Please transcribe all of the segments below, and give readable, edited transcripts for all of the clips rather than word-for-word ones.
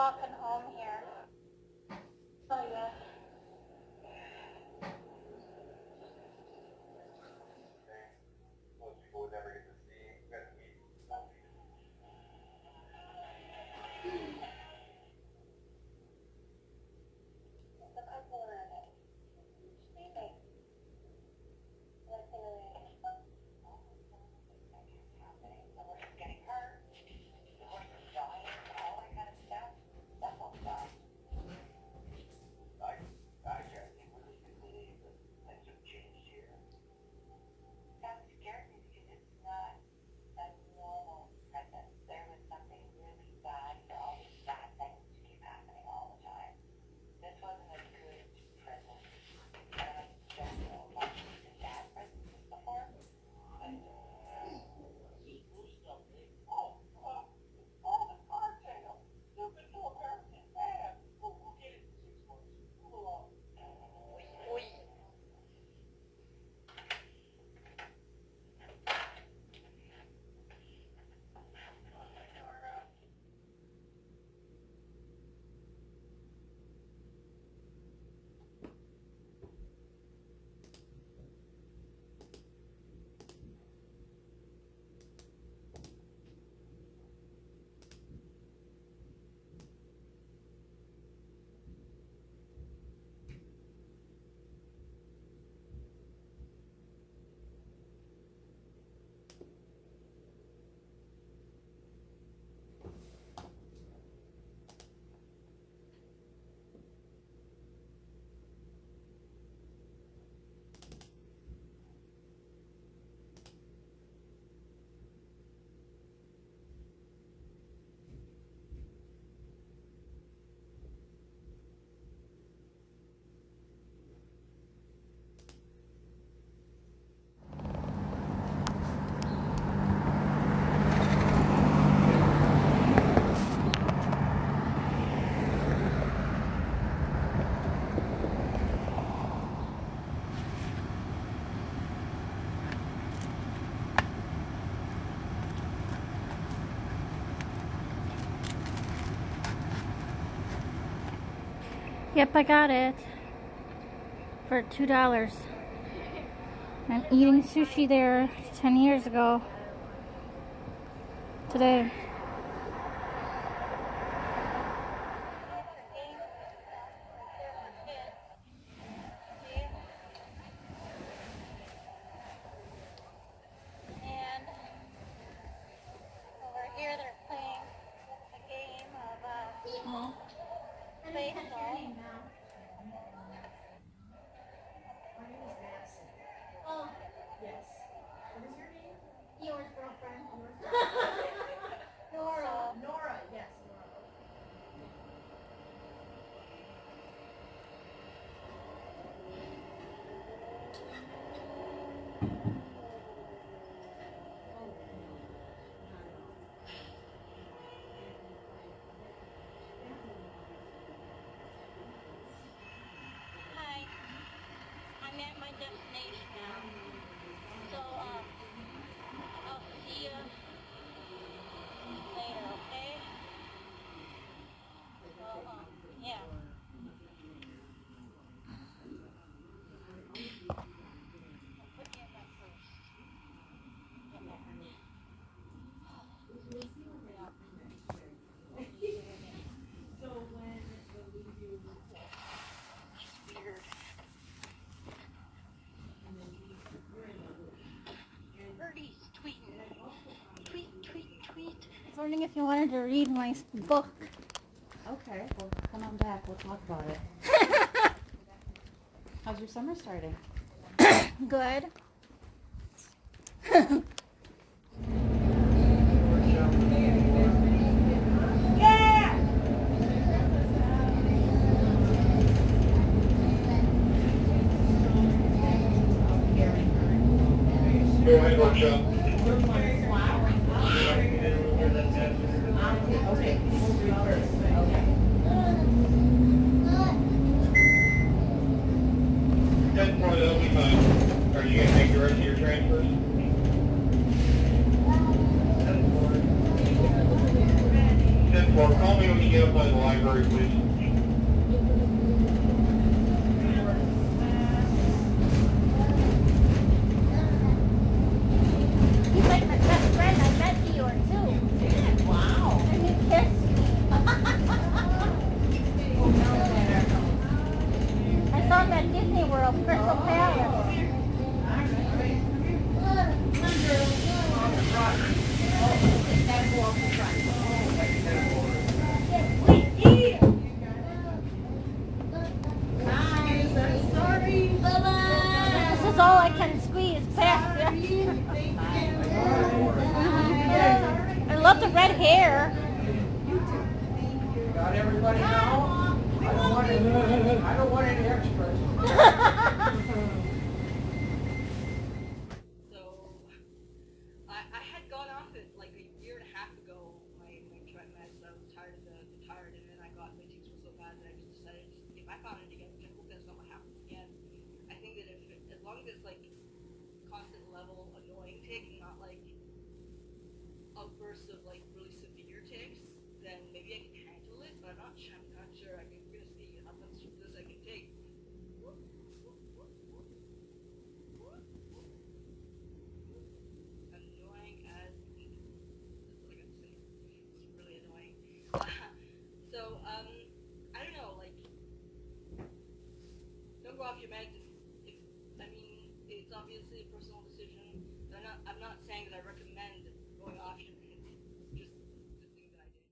walking home here. Oh, yeah. Most people would never get to see. Got to meet some people. The couple are in it. Sleeping. Nothing really. Someone's getting hurt, the horse is dying, all that kind of stuff. That's all stuff. I can't really believe that things have changed here. That scared me because it's not a normal presence. There was something really bad for all these bad things to keep happening all the time. This wasn't a good presence. I don't know much of bad presences before. The car tail. Stupid little American man. We'll get it in 6 months. Cool off. Yep, I got it. For $2. I'm eating sushi there 10 years ago. Today. And over here they're playing a game of baseball. Oh, yes. What is your name? Yours, girlfriend. Nora. Nora, yes, Nora. Hi. I'm at my destination now. So, I'll see you later, okay? So, yeah. I'll put you in my purse. Get back. So when will we do? It's weird. Birdie's tweeting. Tweet. I was wondering if you wanted to read my book. Okay, well, come on back. We'll talk about it. How's your summer starting? Good. Doing workshop. Okay, we'll do first. Okay. 10 more, that'll be fine. Are you gonna take the rest of your transfers? 10th floor. Call me when you get up by the library, please. He's like my best friend. I met Dior too. Wow. And he kissed me. I saw him at Disney World, Crystal Palace. Guys, I'm sorry. This is all I can squeeze past it. I love the red hair. Got everybody now? I don't want any extras. So, I had gone off it like a year and a half ago, my meds. I was tired and then I got, my cheeks were so bad that I just decided to get back on it again, which I hope that's not what happens again. I think that as long as it's like constant level annoying tick and not like outbursts of like really severe ticks, then maybe I can handle it, but I'm not sure. I'm gonna see how much of this I can take. Annoying as that's what I got to say. It's really annoying. So, I don't know, like, don't go off your meds if I mean, it's obviously a personal decision. I'm not saying that I recommend going off your meds. It's just the thing that I did.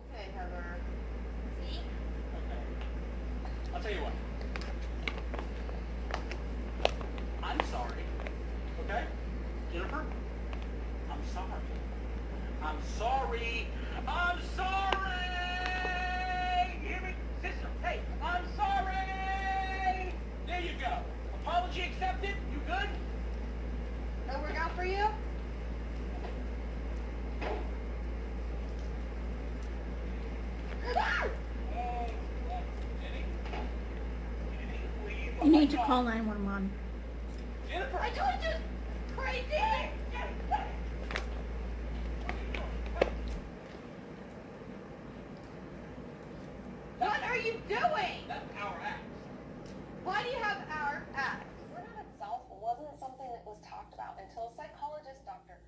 Okay, Heather. I'll tell you what. I'm sorry. Okay? Jennifer? I'm sorry. I'm sorry. I'm sorry! Hear me? Sister, hey, I'm sorry! There you go. Apology accepted. You good? That work out for you? You need to call 911. Jennifer! I told you, crazy! What are you doing? That's our act. Why do you have our act? Burnout itself wasn't something that was talked about until psychologist Dr.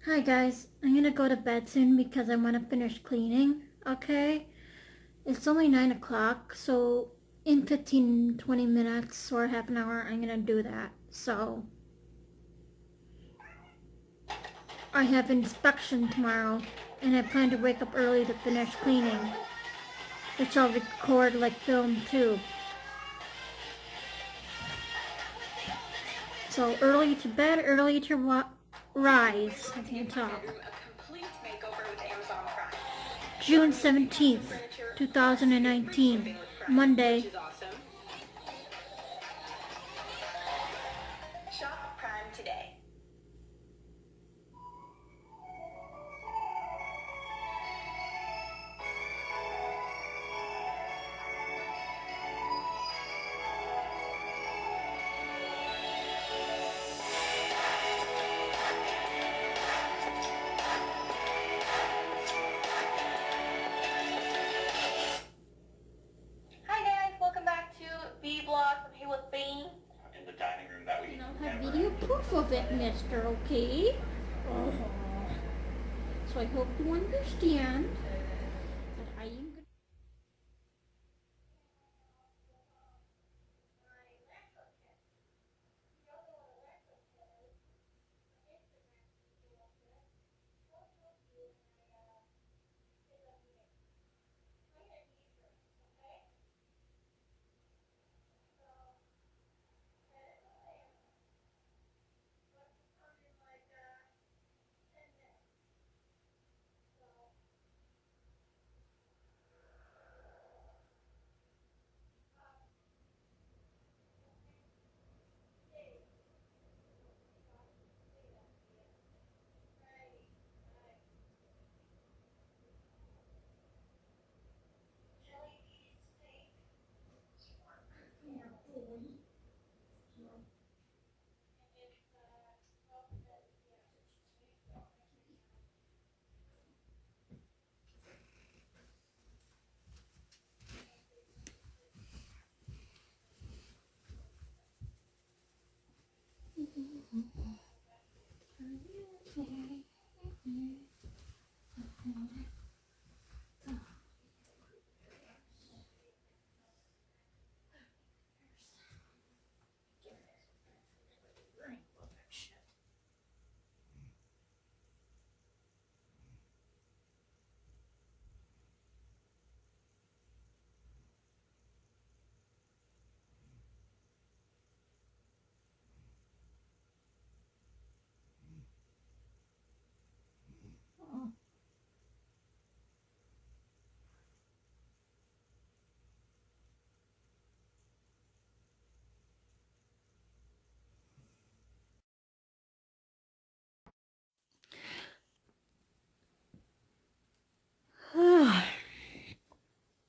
Hi guys, I'm gonna go to bed soon because I want to finish cleaning, okay? It's only 9 o'clock, so in 15-20 minutes or half an hour I'm gonna do that. So I have inspection tomorrow and I plan to wake up early to finish cleaning, which I'll record like film too. So early to bed, early to rise. I can't talk. June 17th, 2019, Monday. Shop Prime today. enough of it, mister, okay? Oh. So I hope you understand that I am gonna...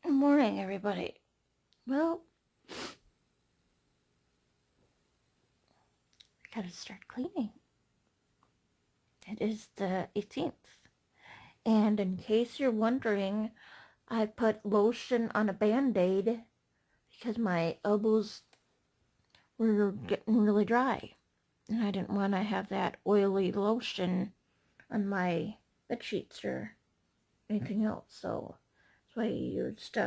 Good morning, everybody. Well, I gotta start cleaning. It is the 18th. And in case you're wondering, I put lotion on a band-aid because my elbows were getting really dry. And I didn't want to have that oily lotion on my bed sheets or anything else. So that's why I used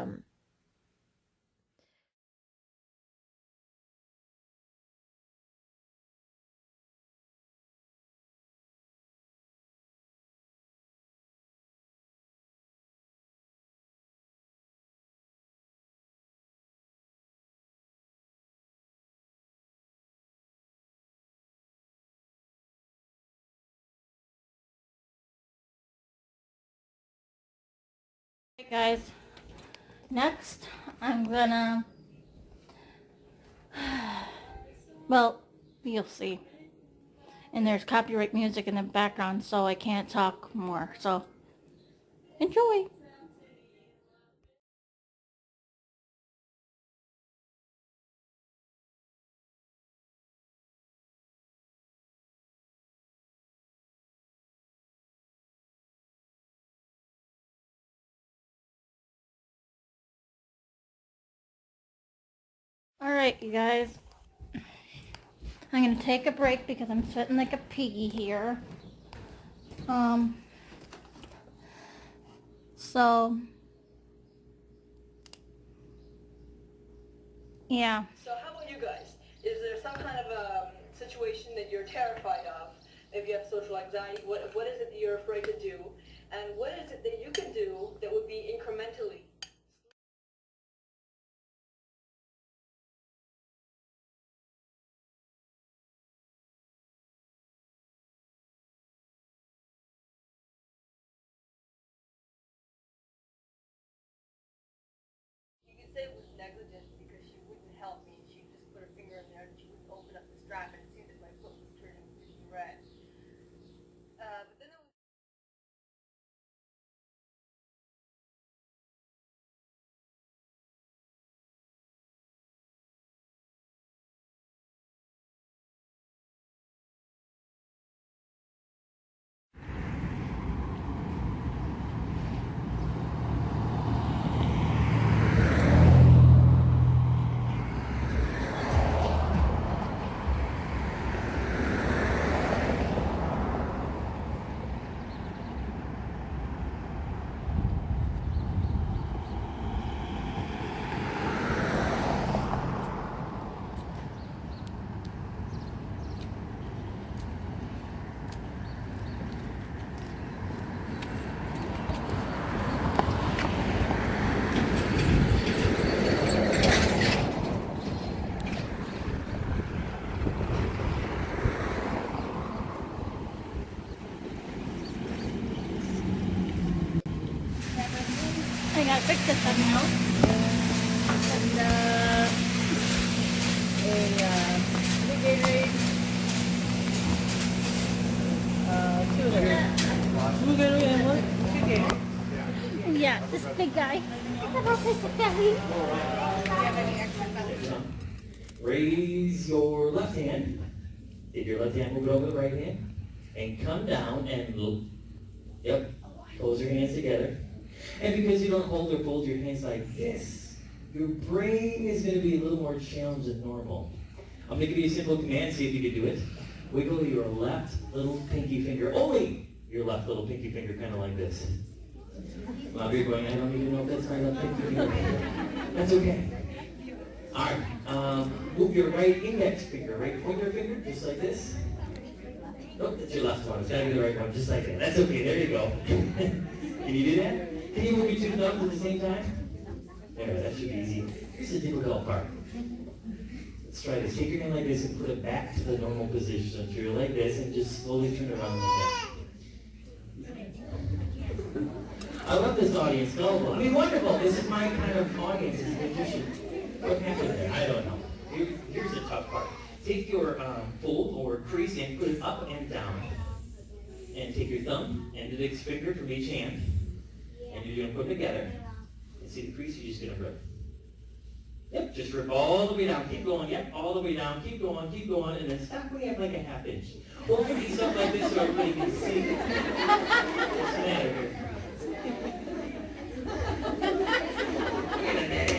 Hey guys, next I'm gonna, well, you'll see. And there's copyright music in the background, so I can't talk more. So enjoy. Alright, you guys. I'm gonna take a break because I'm sweating like a piggy here. So, yeah. So how about you guys? Is there some kind of situation that you're terrified of? If you have social anxiety, what is it that you're afraid to do? And what is it that you can do that would be incrementally? You could say it was negligence because she wouldn't help me. She just put her finger in there and she wouldn't open up the strap and it seemed that my foot was turning really red. But then it was I gotta fix this somehow. And a Gatorade. Two of them. Blue Gatorade and what? Two Gatorade. Yeah, this big guy. Hello, Mr. Daddy. Raise your left hand. Take your left hand, move it over the right hand, and come down and look. Yep. Close your hands together. And because you don't hold or fold your hands like this, your brain is going to be a little more challenged than normal. I'm going to give you a simple command, see if you can do it. Wiggle your left little pinky finger, only your left little pinky finger, kind of like this. Bob, you're going, I don't even know if that's my left pinky finger. That's okay. All right, move your right index finger, right pointer finger, just like this. Nope, that's your left one. It's got to be the right one, just like that. That's okay, there you go. Can you do that? Can you move your two thumbs at the same time? There, that should be easy. Here's the difficult part. Let's try this. Take your hand like this and put it back to the normal position. So you're like this and just slowly turn it around like that. I love this audience. No, I mean, wonderful. This is my kind of audience. It's a magician. What happened there? I don't know. Here's the tough part. Take your fold or crease and put it up and down. And take your thumb and index finger from each hand. And you're going to put them together. And see the crease, you're just going to rip. Yep, just rip all the way down. Keep going. Yep, all the way down. Keep going, and then stop when you have like a half inch. Or it could be something like this so everybody can see. What's the matter here? Wait a minute.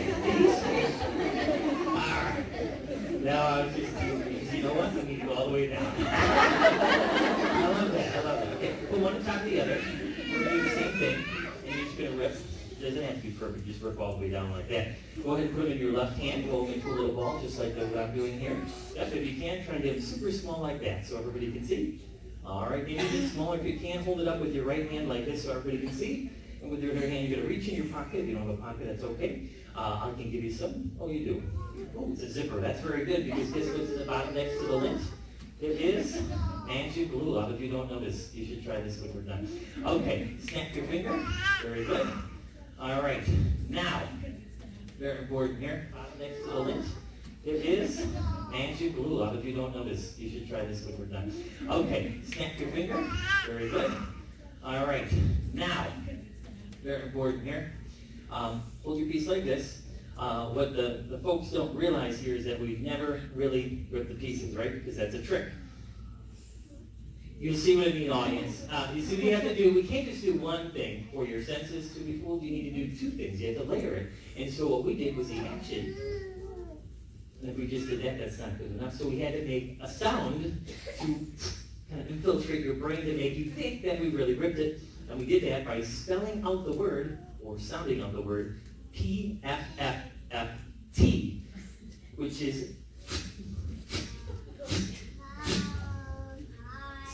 Alright. Now I was just teasing. You know what? We need to go all the way down. I love that. Okay, put one on top of the other. We're going to do the same thing. And you're just going to rip. It doesn't have to be perfect, just rip all the way down like that. Go ahead and put it in your left hand, go into a little ball, just like what I'm doing here. Yep, if you can, try and get it super small like that, so everybody can see. All right, maybe a bit smaller if you can. Hold it up with your right hand like this, so everybody can see. And with your other hand, you're going to reach in your pocket. If you don't have a pocket, that's okay. I can give you some. Oh, you do. Oh, it's a zipper. That's very good, because guess what's in the bottom next to the lint? It is magic glue. A lot of you don't know this. You should try this when we're done. Okay, snap your finger. Very good. All right, now, very important here, next to the lint, it is magic glue. A lot of you don't know this. You should try this when we're done. Okay, snap your finger. Very good. All right, now, very important here, hold your piece like this. What the folks don't realize here is that we never really rip the pieces, right? Because that's a trick. You see what I mean, audience. You see what you have to do. We can't just do one thing for your senses to be fooled. You need to do two things. You have to layer it. And so what we did was the action. And if we just did that, that's not good enough. So we had to make a sound to kind of infiltrate your brain to make you think that we really ripped it. And we did that by spelling out the word, or sounding out the word, PFFFT, which is...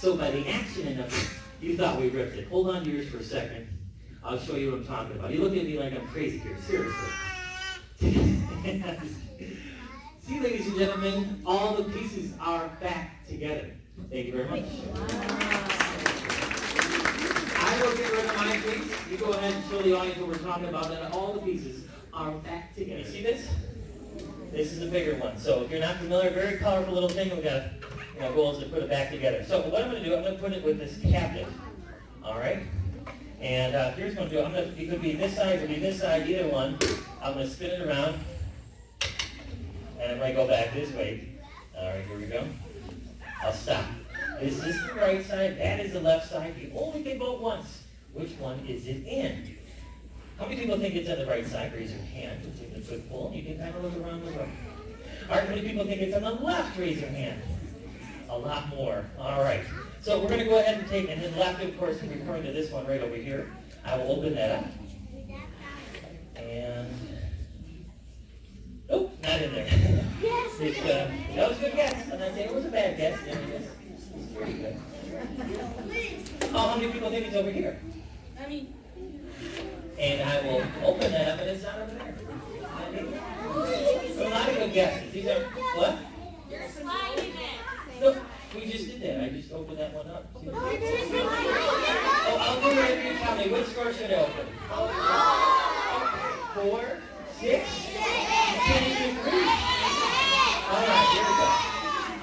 So by the action in it, you thought we ripped it. Hold on to yours for a second. I'll show you what I'm talking about. You look at me like I'm crazy here, seriously. See, ladies and gentlemen, all the pieces are back together. Thank you very much. I will get rid of mine, please. You go ahead and show the audience what we're talking about, and all the pieces are back together. See this? This is the bigger one. So if you're not familiar, very colorful little thing. We've got goals to put it back together. So what I'm going to do, I'm going to put it with this cabinet. All right? And here's what I'm going to do. It could be this side, it could be this side, either one. I'm going to spin it around. And I'm going to go back this way. All right, here we go. I'll stop. This is the right side. That is the left side. You only can vote once. Which one is it in? How many people think it's on the right side? Raise your hand. We'll take a quick poll. You can kind of look around the room. All right, how many people think it's on the left? Raise your hand. A lot more. All right. So we're going to go ahead and take, and then left, of course, I'm referring to this one right over here. I will open that up. And, oh, not in there. Yes, that was a good guess. I'm not saying it was a bad guess. It's pretty good. Oh, how many people think it's over here? And I will open that up, and it's not over there. A lot of good guesses. These are, what? You're sliding it. No, we just did that. I just opened that one up. Oh, I'll do it if you tell me. Which door should I open? Okay. 4, 6. Can you reach? All right, here we go.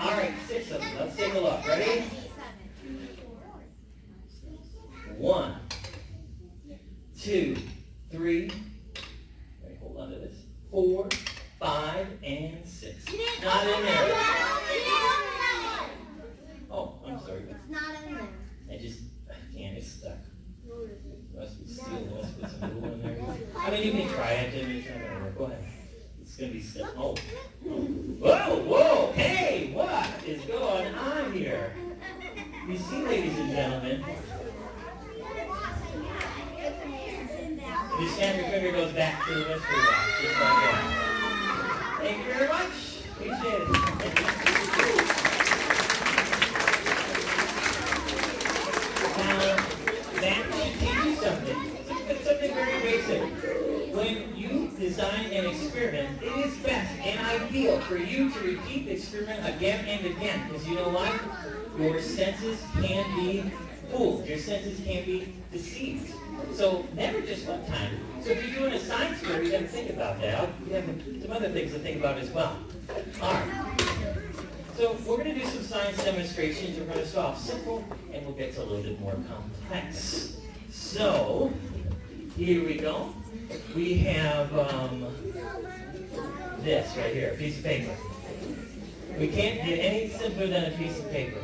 All right, 6 of them. Let's take a look. Ready? 1, 2, 3. Let me hold on to this. 4, 5, and 6. Not in there. Oh, I'm sorry. It's not in there. It's stuck. Must be steel. Must put some glue in there. I mean, you can try it. It's not gonna work. Go ahead. It's gonna be stuck. Oh. Whoa, whoa. Hey, what is going on here? You see, ladies and gentlemen, you snap your finger, goes back to the mystery box. Just like that. Thank you very much. Appreciate it. Now, that should teach you something. It's something very basic. When you design an experiment, it is best and ideal for you to repeat the experiment again and again. Because you know what? Your senses can be fooled. Your senses can be deceived. So never just one time. So if you're doing a science fair, you got to think about that. You have some other things to think about as well. All right. So we're going to do some science demonstrations. We're going to start off simple, and we'll get to a little bit more complex. So here we go. We have this right here, a piece of paper. We can't get any simpler than a piece of paper.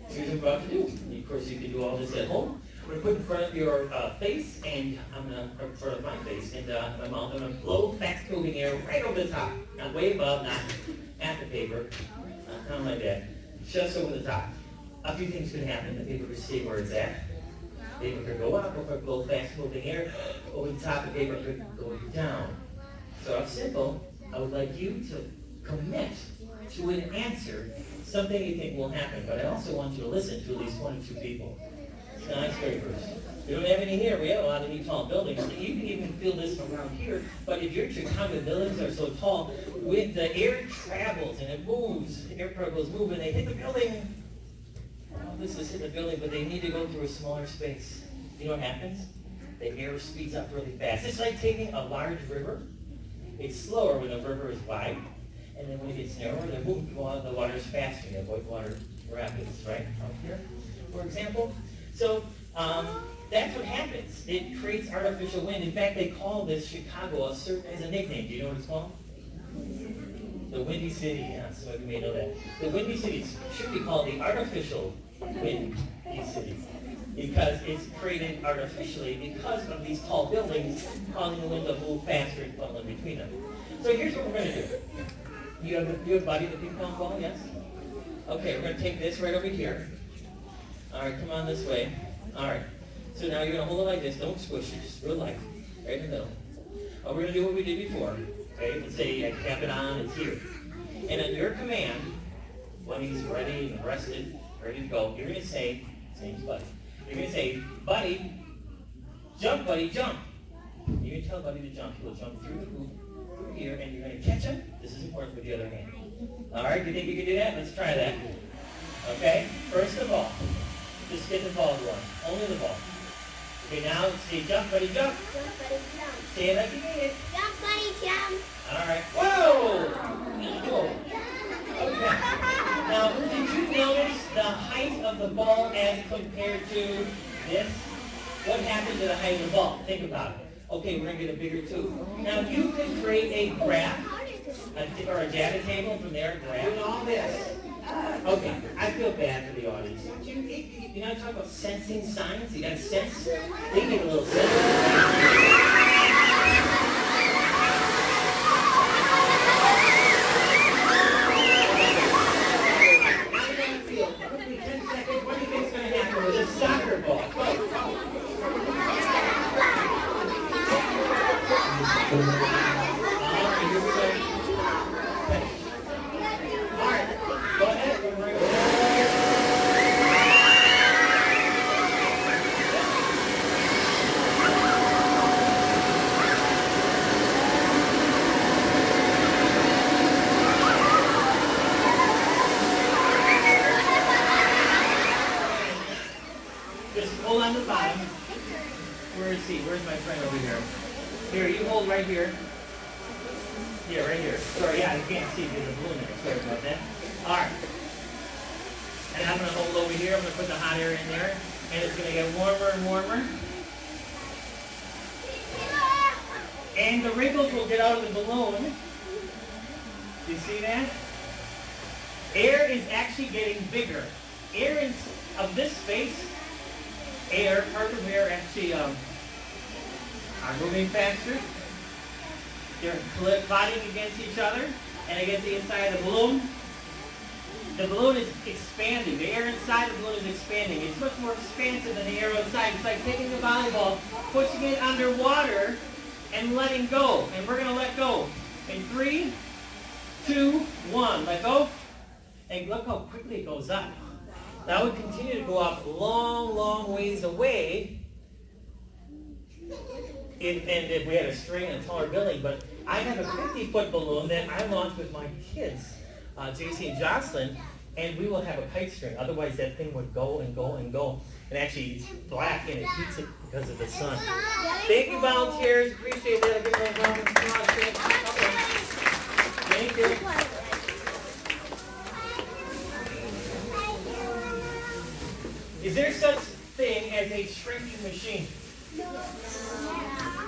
Here's what we're about to do. Of course, you can do all this at home. I'm going to put in front of your face, and I'm going to, in front of my face, and my mouth, I'm going to blow fast moving air right over the top. Not way above, not at the paper. Kind of like that. Just over the top. A few things could happen. The paper could stay where it's at. The paper could go up, or if I blow fast moving air over the top, the paper could go down. So it's simple. I would like you to commit to an answer, something you think will happen. But I also want you to listen to at least 1 or 2 people. Skyscrapers. We don't have any here. We have a lot of these tall buildings. You can even feel this around here. But if your Chicago buildings are so tall, when the air travels and it moves, the air particles move and they hit the building. Well, this is hit the building, but they need to go through a smaller space. You know what happens? The air speeds up really fast. It's like taking a large river. It's slower when the river is wide. And then when it gets narrower, the water is faster. You avoid water rapids, right? Out here, for example. So that's what happens. It creates artificial wind. In fact, they call this Chicago as a nickname. Do you know what it's called? The Windy City. Yeah, some of you may know that. The Windy City should be called the artificial Windy City because it's created artificially because of these tall buildings causing the wind to move faster and funnel in between them. So here's what we're going to do. You have Buddy the ping pong ball, yes? Okay, we're going to take this right over here. All right, come on this way. All right. So now you're going to hold it like this. Don't squish it. Just real light. Right in the middle. We're going to do what we did before. Okay? Let's say I cap it on. It's here. And on your command, when he's ready and rested, ready to go, you're going to say, his name's Buddy. You're going to say, Buddy, jump, Buddy, jump. You're going to tell Buddy to jump. He'll jump through the hoop, through here, and you're going to catch him. This is important with the other hand. All right? You think you can do that? Let's try that. Okay? First of all, just get the ball going. Only the ball. Okay, now say jump, Buddy, jump. Jump, buddy, jump. Say it like you mean it. Jump, buddy, jump. All right. Whoa! Whoa. Okay. Now, did you notice the height of the ball as compared to this? What happened to the height of the ball? Think about it. Okay, we're going to get a bigger tube. Now, you can create a graph or a data table from there, graph. Doing all this. Okay, I feel bad for the audience. You know, talk about sensing science. You got to sense. They need a little sense. Soccer ball. Just hold on to the bottom. Where is he? Where's my friend over here? Here, you hold right here. Yeah, right here. Sorry, yeah, you can't see because the balloon there. Sorry about that. All right. And I'm going to hold over here. I'm going to put the hot air in there. And it's going to get warmer and warmer. And the wrinkles will get out of the balloon. You see that? Air is actually getting bigger. Air is, of this space, air, parts of air actually are moving faster. They're colliding against each other and against the inside of the balloon. The balloon is expanding. The air inside the balloon is expanding. It's much more expansive than the air outside. It's like taking a volleyball, pushing it underwater, and letting go. And we're going to let go. In 3, 2, 1. Let go. And look how quickly it goes up. That would continue to go up long, long ways away. And if we had a string and a taller building, but I have a 50-foot balloon that I launched with my kids, JC and Jocelyn, and we will have a kite string. Otherwise, that thing would go and go and go. And actually, it's black and it heats it because of the sun. Thank you, volunteers. Appreciate that. Give them a round of applause. Thank you. Is there such thing as a shrinking machine?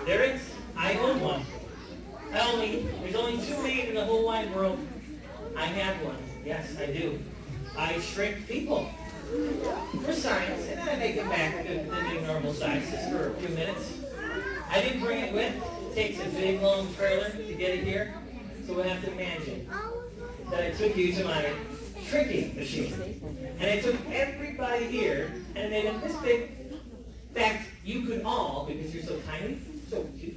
There is. I own one. There's only 2 made in the whole wide world. I have one. Yes, I do. I shrink people for science, and then I make them back to the normal size just for a few minutes. I didn't bring it with. It takes a big, long trailer to get it here, so we'll have to imagine that I took you to my shrinking machine, and I took everybody here and made them this big. In fact, you could all, because you're so tiny, so cute,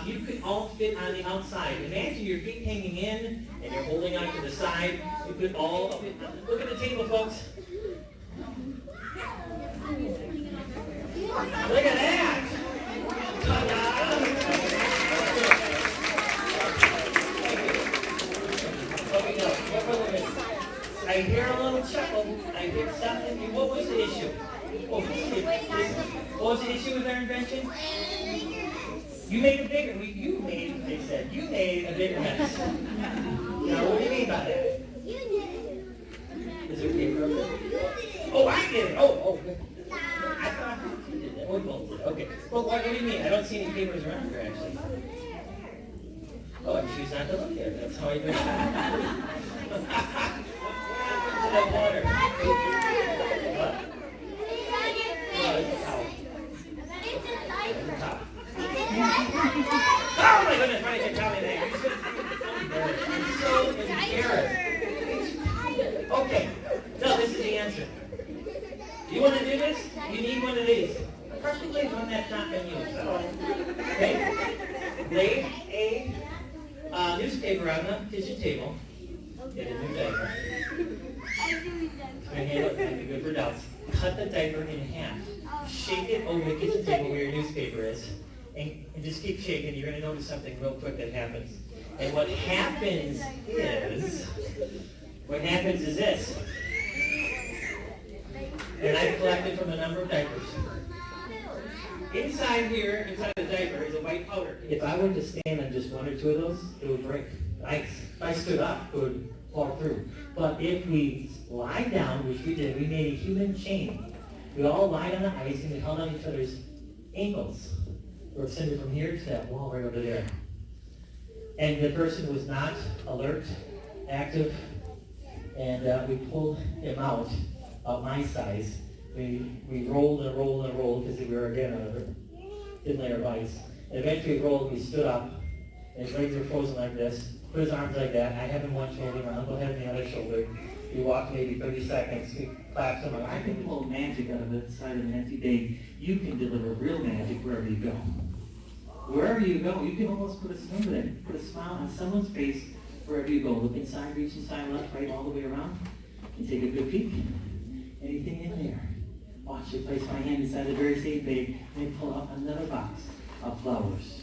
you could all fit on the outside. Imagine your feet hanging in and you're holding on to the side. You could all fit on. Look at the table, folks. Look at that. Okay, no. I hear a little chuckle. I hear something. What was the issue? What was the issue with our invention? You made a bigger, they said, you made a bigger mess. Now, what do you mean by that? Is there paper up there? Oh, I did it. Oh. I thought you did that. We both did. Okay. Well, what do you mean? I don't see any papers around here, actually. Oh, I choose not to look there. That's how I do it. What happened to that water? What? Oh my goodness, why did you tell me that? I'm so embarrassed. Okay, no, this is the answer. You want to do this? You need one of these. Particularly one that's not been used. Okay? Lay a newspaper on the kitchen table. Get a new diaper. Might be good for adults. Cut the diaper in half. Shake it over the kitchen table where your newspaper is. And just keep shaking. You're going to notice something real quick that happens. And what happens is this. And I've collected from a number of diapers. Inside here, inside the diaper, is a white powder. If I were to stand on just 1 or 2 of those, it would break. If I stood up, it would fall through. But if we lie down, which we did, we made a human chain. We all lied on the ice and we held on each other's ankles. We're extended from here to that wall right over there. And the person was not alert, active, and we pulled him out about my size. We rolled and rolled and rolled because we were again on a thin layer of ice. And eventually we rolled and we stood up, and his legs were frozen like this. Put his arms like that. I have him one shoulder, my uncle had him the other shoulder. We walked maybe 30 seconds. We clapped him. I can pull magic out of the side of an empty bag. You can deliver real magic wherever you go. Wherever you go, you can almost put a smile there. Put a smile on someone's face wherever you go. Look inside, reach inside, left, right, all the way around, and take a good peek. Anything in there? Watch it. Place my hand inside the very same bag, and pull out another box of flowers.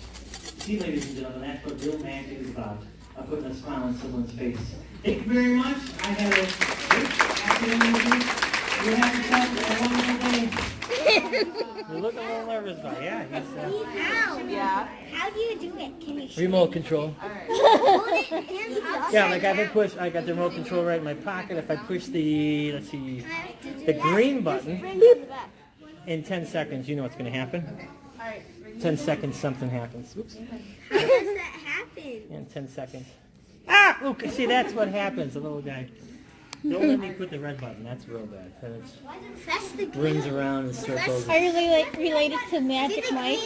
See, ladies and gentlemen, that's what real magic is about. Putting a smile on someone's face. Thank you very much. I had a great afternoon with you. You have yourself a wonderful day. You look a little nervous, but yeah, he's Ow. Yeah. How do you do it? Can you show remote control. Hold it hands upside Yeah, like down. I got the remote control right in my pocket. If I push the, let's see, I have to do the that. green button, Springs on the back. in 10 seconds, you know what's going to happen. All right. 10 seconds, something happens. Oops. How does that happen? In 10 seconds. Ah! Look, see, that's what happens, the little guy. Don't let me put the red button. That's real bad. And it Press the rings around in circles. Are you related to Magic Mike?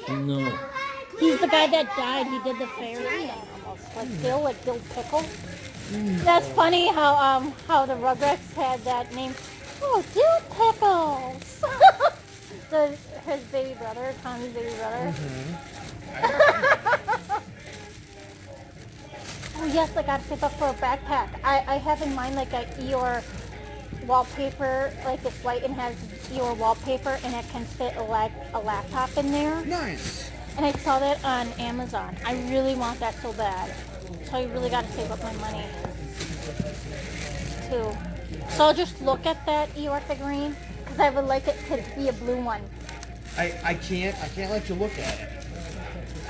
No. He's the guy that died. He did the fairy. Almost like Bill Pickle. That's funny how the Rugrats had that name. Oh, Dill Pickles. His baby brother, Tommy's baby brother. Oh yes, I gotta save up for a backpack. I have in mind like a Eeyore wallpaper, like it's white and has Eeyore wallpaper, and it can fit a laptop in there. Nice. And I saw that on Amazon. I really want that so bad. So I really gotta save up my money too. So I'll just look at that Eeyore figurine because I would like it to be a blue one. I can't let you look at it.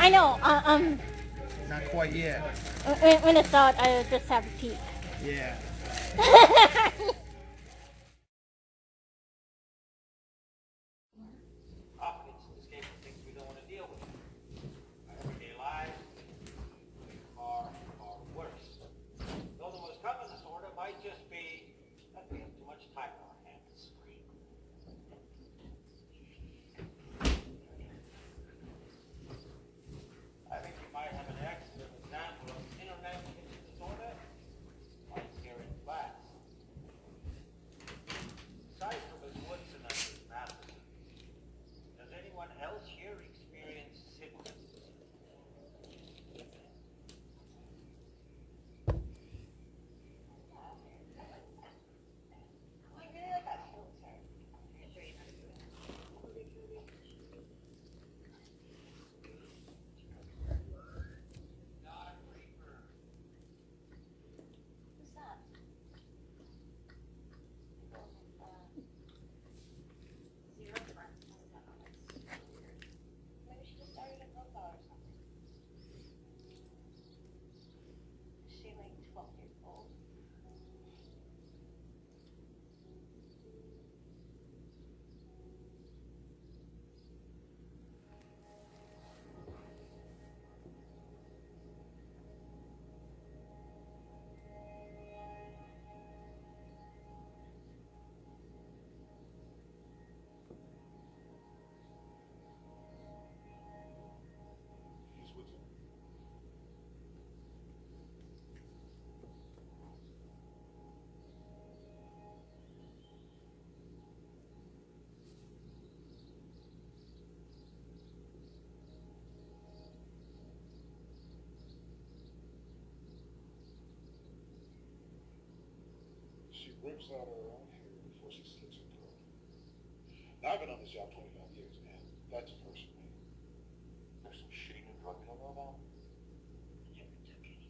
I know. Not quite yet. When it's out, I just have a peek. Yeah. Often it's escape from things we don't want to deal with. Our everyday lives are worse. Though the most common disorder might just be that we have too much time on our hands. I think you might have an excellent example of internet addiction disorder right here in class. Aside from Ms. Woodson and Ms. Matheson, does anyone else here experience symptoms? I really like that filter. Who's that? Zero friends. Maybe she just started a profile or something. Is she like 12 years old? She rips out her own hair before she slits her throat. Now, I've been on this job 25 years, man. That's a first for me. There's some shitty new drug we don't know about? I never took any.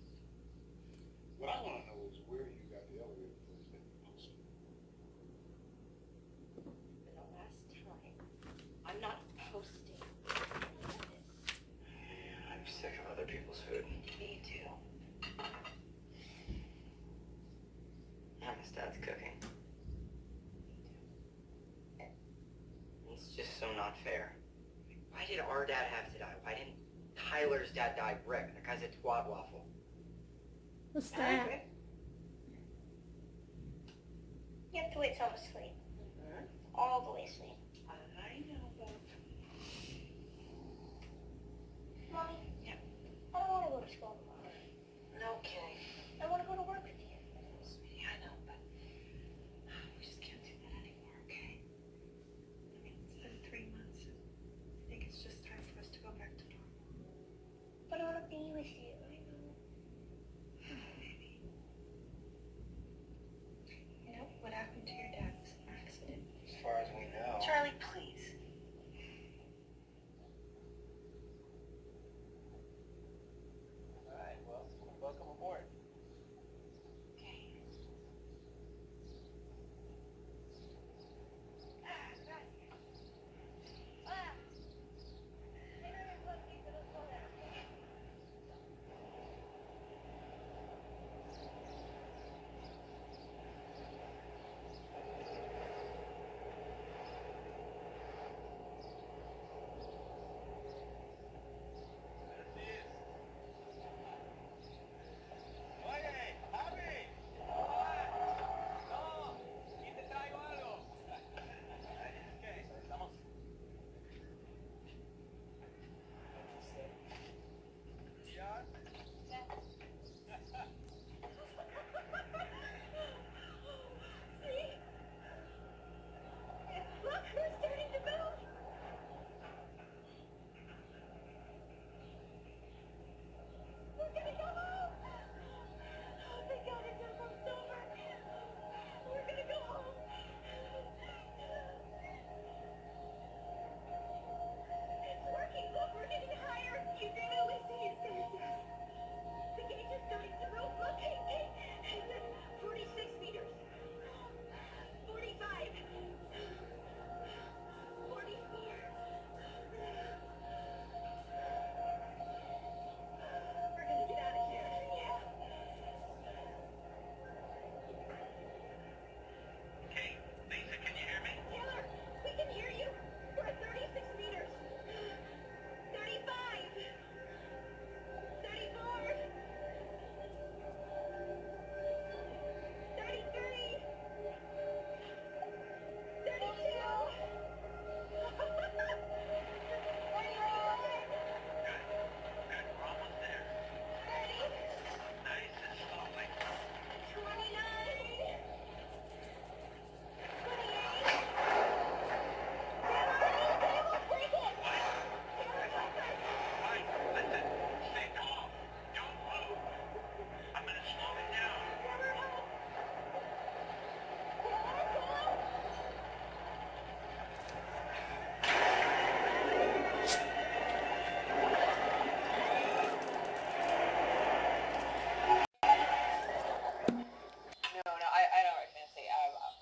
What I want to know is where you got the elevator closed that you posted. For the last time, I'm not posting this. I'm sick of other people's food. Me too. I miss Dad's cooking. It's just so not fair. Why did our dad have to die? Why didn't Tyler's dad die Brick? That guy's a twat waffle. What's that? You have to wait till I'm asleep. All the way asleep. I know, but Mommy? Yeah. I don't want to go to school tomorrow. no kidding. I want to go to work with you. Sweetie, I know, but we just can't do that anymore, okay? I mean, it's been 3 months, and I think it's just time for us to go back to normal. But I want to be with you. I know. Maybe. You know, what happened to your dad was an accident. As far as we know. Charlie, please.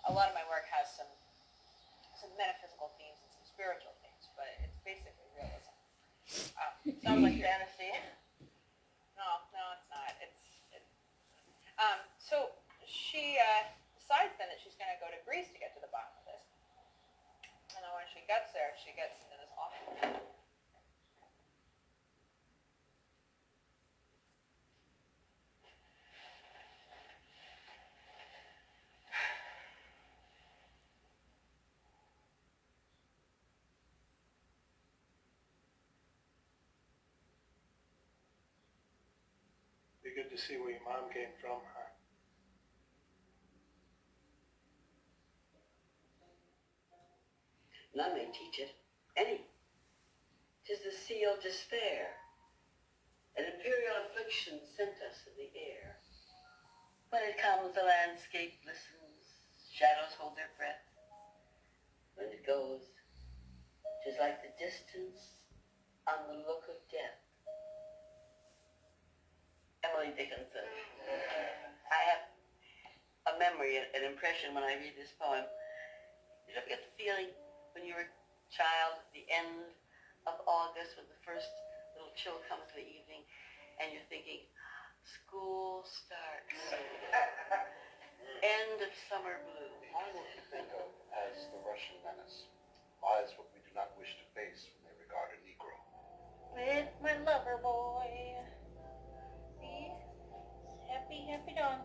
a lot of my work has some metaphysical themes and some spiritual themes, but it's basically realism. Sounds like fantasy. No, it's not. So she decides then that she's going to go to Greece to get to the bottom of this. And then when she gets there, she gets into this awful. Be good to see where your mom came from, huh? None may teach it, any. 'Tis the sea of despair. An imperial affliction sent us in the air. When it comes, the landscape listens, shadows hold their breath. When it goes, 'tis like the distance on the look of death. Emily Dickinson. I have a memory, an impression when I read this poem. You ever get the feeling when you were a child at the end of August when the first little chill comes in the evening and you're thinking, school starts. End of summer blue. Mine what we think of as the Russian menace lies what we do not wish to face when they regard a Negro. With my lover boy. See? Happy, happy dawn.